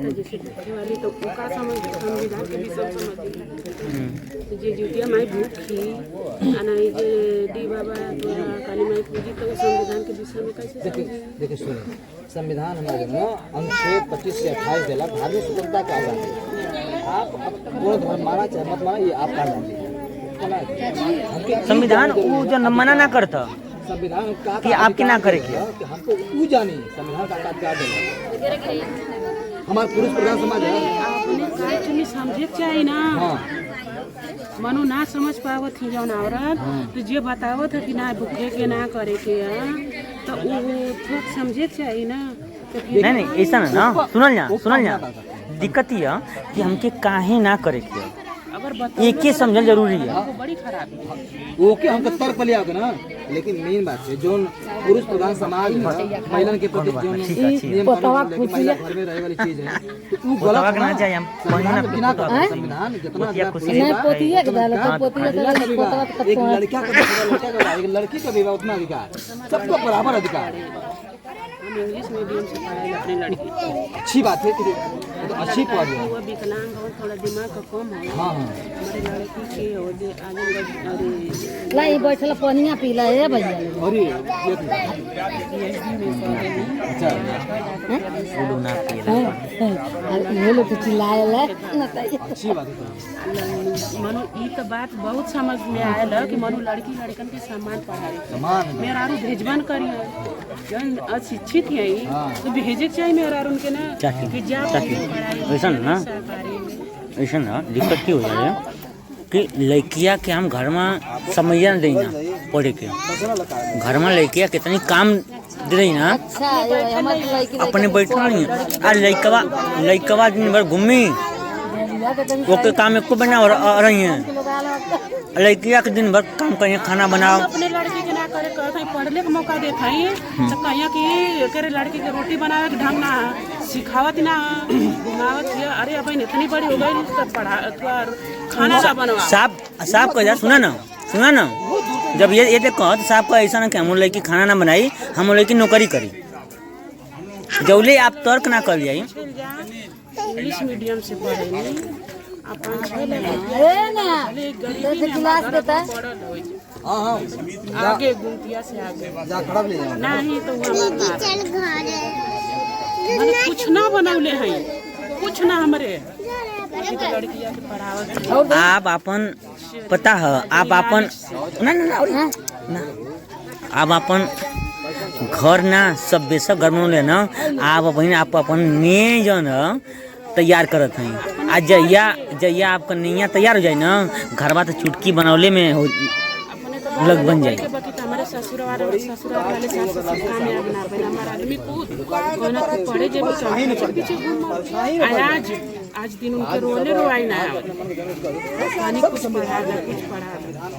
जैसे वाली तो का समझ संविधान के भी सब समझ जे जुटिया माई भूखी आना जे डी बाबा काली माई पूजी तो संविधान के विषय में कैसे देखिए सुनिए, संविधान हमारे ना अनुच्छेद 25 से 28 देला धार्मिक स्वतंत्रता के आजादी। आप पूर्ण धर्म माना चाहे मत माना, ये आपका आजादी। संविधान वो जो मना ना करता संविधान का कि आपके ना करे कि हमको वो जानी संविधान का क्या देगा। हमारा पुरुष प्रधान समाज है, अपने काय चुनी समझे चाहिए ना। मनु ना समझ पावत थी जौन औरत तो जे बतावत है कि ना भूखे के ना करे के तो वो थोड़ा समझे चाहिए ना। नहीं ऐसा ना सुनल जा दिक्कत ये कि हमके काहे ना करे के एक ही समझल जरूरी है। बड़ी खराब है ओके हमको तर्क पर ले आओगे ना, लेकिन मेन बात है जो पुरुष प्रधान समाज महिला के प्रति जो नियम महिला घर में रहे वाली चीज है वो गलत ना चाहिए। हम संविधान जितना एक लड़की का भी उतना अधिकार, सबको बराबर अधिकार। हम इंग्लिश मीडियम से पढ़ाई अपनी लड़की अच्छी बात है कि तो अच्छी पढ़ रही है। वो विकलांग हो, थोड़ा दिमाग का कम है। हाँ हमारे लड़की के हो जे आगे लाई बैठल पनिया पीला है भैया। अरे अच्छा ये लोग चिल्लाए अच्छी बात है। मनु ई तो बात बहुत समझ में आयल कि मनु लड़की लड़कन के सम्मान पढ़ाए मेरा भेजबन करिए जन अशिक्षित है तो भेजे चाहिए मेरा उनके ना कि जा ऐसा ना दिक्कत की हो जाए कि लड़किया के हम घर में समझिए ना देना पढ़े के घर में लड़किया कितनी काम दे रही ना अपने बैठा नहीं आ लड़कवा दिन भर घूमी वो के काम एको बना रही है। लड़किया के दिन भर काम करिए, खाना बनाओ। अपने लड़की के ना करे कहीं पढ़ने का मौका देता है तो कहीं कि करे लड़की के रोटी बनावे के ढंग ना सिखावत ना घुमावत है। अरे अब इतनी बड़ी हो गई तो पढ़ा खाना सा बनवा साहब कह जा सुना ना जब ये देखो तो साहब का ऐसा ना कि हम लड़की खाना ना बनाई, हम लड़की नौकरी करी। जौले आप तर्क ना कर जाई इंग्लिश मीडियम से पढ़े अपन क्लास देता है आगे गुमतिया से आगे नहीं तो मैंने कुछ ना बनौले हैं, कुछ ना हमरे लड़किया के पढ़ावत। आप अपन पता है आप अपन ना आप अपन घर ना सब बेसब घर में ना आप बहन आप अपन ने जो न तैयार करत हैं। आज जैया आपका नैया तैयार हो जाए ना घर बात चुटकी बनौले में लग बन जाए। हमारे ससुर वाले सास कामयाब ना बने हमारा आदमी कोना को पढ़े जे पीछे आज दिन उनके रोले रोआई ना पानी कुछ पढ़ा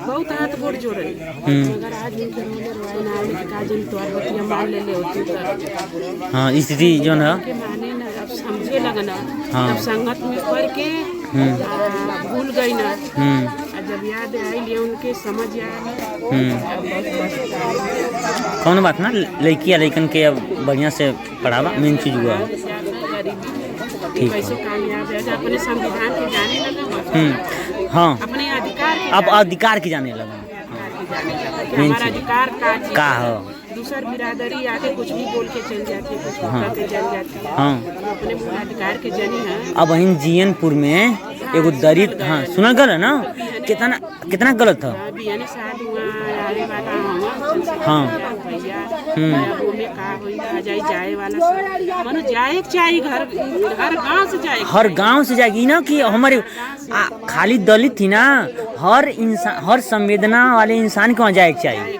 बहुत हाथ गोड़ जोड़े मगर आज उनके रोले रोआई ना आवे का जन तो बतिया मान ले होती तो हां स्थिति जो ना के माने ना अब समझे लगना अब संगत में पढ़ के भूल गई ना जब याद आई लिए उनके समझ आया। कौन बात ना लड़किया लड़कन के अब बढ़िया से पढ़ावा मेन चीज हुआ कैसे कामयाब है अपने संविधान के जाने लगा। हाँ अपने अधिकार अब अधिकार की जाने लगा हमारा अधिकार का है। दूसर बिरादरी आके कुछ भी बोल के चल जाती है, कुछ करके चल जाती है। अपने मूल अधिकार के जनी है। अब वहीं जीएनपुर में एगो दलित हाँ सुनल गल है ना कितना गलत था। हाँ हर गांव से जाएगी ना कि हमारे खाली दलित थी ना हर इंसान हर संवेदना वाले इंसान को वहाँ जाए चाहिए।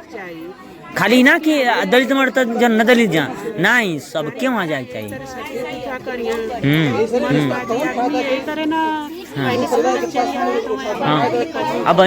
खाली ना कि दलित मर्द जन न दलित जा नहीं सबके वहाँ जाए चाहिए। हाँ अब